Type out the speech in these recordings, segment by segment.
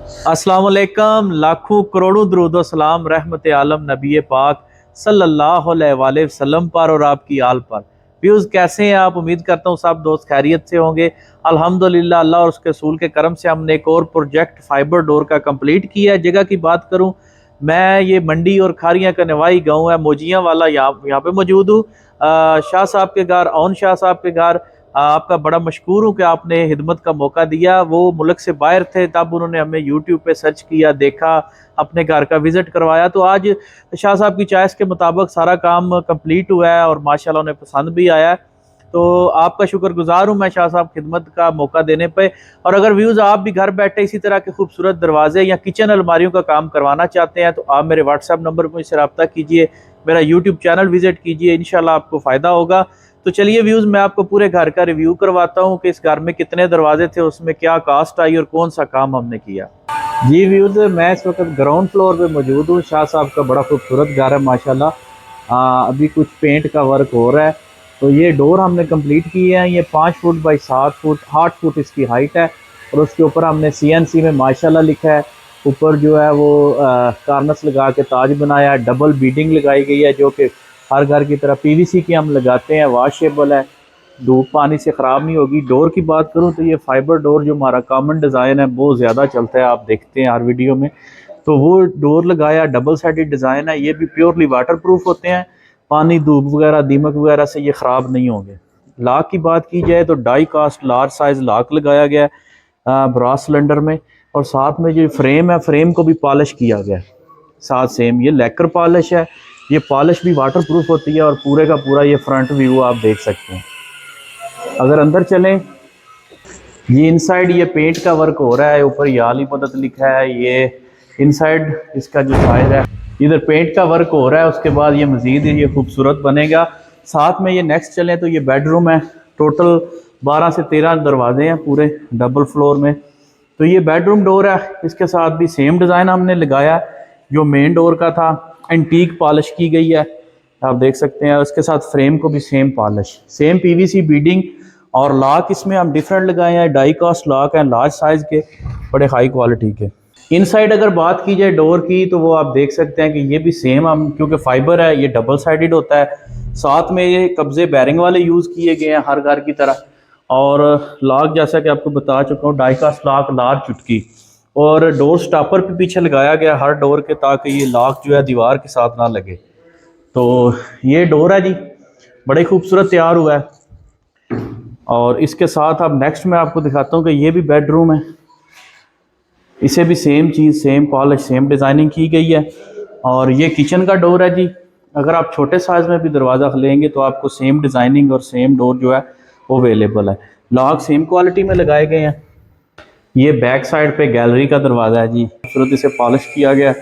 अस्सलाम वालेकुम, लाखों करोड़ों दरूद व सलाम रहमत आलम नबी पाक सल्लल्लाहु अलैहि वसल्लम पर और आपकी आल पर। व्यूज़ कैसे हैं आप? उम्मीद करता हूँ सब दोस्त खैरियत से होंगे। अल्हम्दुलिल्लाह, अल्लाह और उसके रसूल के करम से हमने एक और प्रोजेक्ट फाइबर डोर का कंप्लीट किया है। जगह की बात करूँ, मैं ये मंडी और खारियाँ का नवाई गाँव है मोजियाँ वाला, यहाँ पे मौजूद हूँ। शाह साहब के घर, ओन शाह साहब के घर। आपका बड़ा मशकूर हूँ कि आपने खिदमत का मौका दिया। वो मुल्क से बाहर थे, तब उन्होंने हमें यूट्यूब पे सर्च किया, देखा, अपने घर का विज़िट करवाया। तो आज शाह साहब की चॉइस के मुताबिक सारा काम कंप्लीट हुआ है और माशाल्लाह उन्हें पसंद भी आया है। तो आपका शुक्रगुजार हूँ मैं शाह साहब खिदमत का मौका देने पे। और अगर व्यूज़ आप भी घर बैठे इसी तरह के खूबसूरत दरवाजे या किचन अलमारियों का काम करवाना चाहते हैं तो आप मेरे व्हाट्सएप नंबर पर मुझसे रब्ता कीजिए, मेरा यूट्यूब चैनल विज़िट कीजिए, इंशाल्लाह आपको फ़ायदा होगा। तो चलिए व्यूज़, मैं आपको पूरे घर का रिव्यू करवाता हूँ कि इस घर में कितने दरवाजे थे, उसमें क्या कास्ट आई और कौन सा काम हमने किया। जी व्यूज़, मैं इस वक्त ग्राउंड फ्लोर पे मौजूद हूँ। शाह साहब का बड़ा खूबसूरत घर है माशाल्लाह। अभी कुछ पेंट का वर्क हो रहा है। तो ये डोर हमने कंप्लीट किए हैं। ये 5 फुट बाई 7 फुट 8 फुट इसकी हाइट है और उसके ऊपर हमने CNC में माशाल्लाह लिखा है। ऊपर जो है वो कार्नस लगा के ताज बनाया है, डबल बीडिंग लगाई गई है जो कि हर घर की तरह PVC की हम लगाते हैं, वॉशेबल है, धूप पानी से ख़राब नहीं होगी। डोर की बात करूं तो ये फाइबर डोर जो हमारा कॉमन डिज़ाइन है बहुत ज़्यादा चलता है, आप देखते हैं हर वीडियो में। तो वो डोर लगाया, डबल साइडेड डिज़ाइन है। ये भी प्योरली वाटर प्रूफ होते हैं, पानी, धूप वगैरह, दीमक वगैरह से ये ख़राब नहीं होंगे। लॉक की बात की जाए तो die cast large size lock लगाया गया है ब्रास सिलेंडर में। और साथ में जो फ्रेम है, फ्रेम को भी पॉलिश किया गया है साथ। सेम ये लेकर पॉलिश है, ये पॉलिश भी वाटर प्रूफ होती है। और पूरे का पूरा ये फ्रंट व्यू आप देख सकते हैं। अगर अंदर चलें, ये इनसाइड ये पेंट का वर्क हो रहा है। ऊपर या अली मदद लिखा है। ये इनसाइड इसका जो साइज है, इधर पेंट का वर्क हो रहा है। उसके बाद ये मज़ीद ये खूबसूरत बनेगा। साथ में ये नेक्स्ट चलें तो ये बेडरूम है। टोटल 12 से 13 दरवाजे हैं पूरे डबल फ्लोर में। तो ये बेडरूम डोर है, इसके साथ भी सेम डिज़ाइन हमने लगाया जो मेन डोर का था। एंटीक पॉलिश की गई है, आप देख सकते हैं। उसके साथ फ्रेम को भी same polish, same PVC beading. और लॉक इसमें हम डिफरेंट लगाए हैं, डाई कास्ट लॉक हैं लार्ज साइज़ के, बड़े हाई क्वालिटी के। इनसाइड अगर बात की जाए डोर की तो वो आप देख सकते हैं कि ये भी सेम हम, क्योंकि फाइबर है ये डबल साइडेड होता है। साथ में ये कब्जे बैरिंग वाले यूज़ किए गए हैं हर घर की तरह। और लॉक जैसा कि आपको बता चुका हूँ, डाई कास्ट लॉक लार्ज चुटकी। और डोर स्टॉपर भी पीछे लगाया गया हर डोर के, ताकि ये लॉक जो है दीवार के साथ ना लगे। तो ये डोर है जी, बड़े खूबसूरत तैयार हुआ है। और इसके साथ अब नेक्स्ट मैं आपको दिखाता हूँ कि ये भी बेडरूम है। इसे भी सेम चीज़, सेम पॉलिश, सेम डिज़ाइनिंग की गई है। और ये किचन का डोर है जी। अगर आप छोटे साइज़ में भी दरवाज़ा लेंगे तो आपको सेम डिज़ाइनिंग और सेम डोर जो है वो अवेलेबल है। लॉक सेम क्वालिटी में लगाए गए हैं। ये बैक साइड पे गैलरी का दरवाज़ा है जी, खूबसूरत इसे पॉलिश किया गया।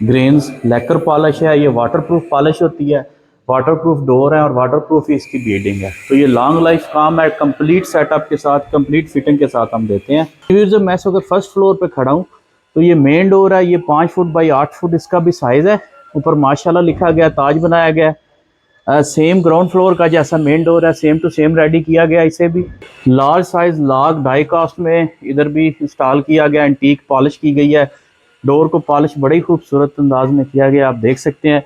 ग्रेन्स लेकर पॉलिश है, ये वाटर प्रूफ पॉलिश होती है। वाटर प्रूफ डोर है और वाटर प्रूफ ही इसकी बीडिंग है। तो ये लॉन्ग लाइफ काम है, कंप्लीट सेटअप के साथ, कंप्लीट फिटिंग के साथ हम देते हैं। फिर जब मैं इस वक्त फर्स्ट फ्लोर पे खड़ा हूँ तो ये मेन डोर है। ये 5 फुट बाई 8 फुट इसका भी साइज़ है। ऊपर माशाल्लाह लिखा गया, ताज बनाया गया। सेम ग्राउंड फ्लोर का जैसा मेन डोर है, सेम टू सेम रेडी किया गया। इसे भी large size lock die cast में इधर भी इंस्टॉल किया गया, एंटीक पॉलिश की गई है। डोर को पॉलिश बड़ी खूबसूरत अंदाज में किया गया, आप देख सकते हैं।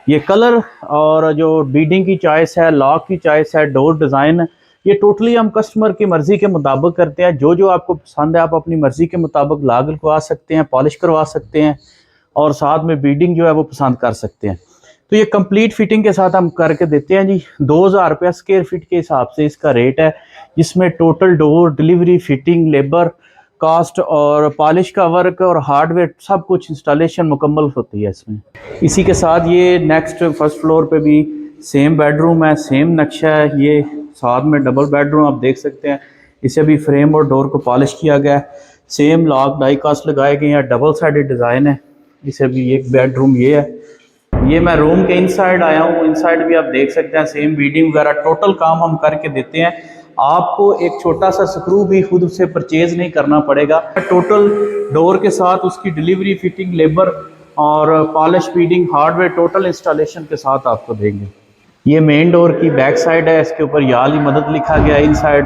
ये कलर और जो बीडिंग की चॉइस है, लॉक की चॉइस है, डोर डिज़ाइन, ये टोटली हम कस्टमर की मर्ज़ी के मुताबिक करते हैं। जो जो आपको पसंद है आप अपनी मर्ज़ी के मुताबिक लॉक लगवा सकते हैं, पॉलिश करवा सकते हैं और साथ में बीडिंग जो है वो पसंद कर सकते हैं। तो ये कंप्लीट फिटिंग के साथ हम करके देते हैं जी। 2000 रुपया स्क्वायर फीट के हिसाब से इसका रेट है, जिसमें total door, delivery, fitting, labour cost और पॉलिश का वर्क और हार्डवेयर सब कुछ इंस्टॉलेशन मुकम्मल होती है इसमें। इसी के साथ ये नेक्स्ट फर्स्ट फ्लोर पे भी सेम बेडरूम है, सेम नक्शा है। ये साथ में डबल बेडरूम आप देख सकते हैं। इसे भी फ्रेम और डोर को पॉलिश किया गया है। सेम लॉक डाई कास्ट लगाए गए हैं, डबल साइडेड डिज़ाइन है। इसे भी एक बेडरूम ये है। ये मैं रूम के इनसाइड आया हूँ। इनसाइड भी आप देख सकते हैं, सेम बीडिंग वगैरह टोटल काम हम करके देते हैं। आपको एक छोटा सा स्क्रू भी खुद से परचेज नहीं करना पड़ेगा। टोटल डोर के साथ उसकी डिलीवरी, फिटिंग, लेबर और polish, beading, hardware total installation के साथ आपको देंगे। ये मेन डोर की बैक साइड है, इसके ऊपर या अली मदद लिखा गया है इनसाइड।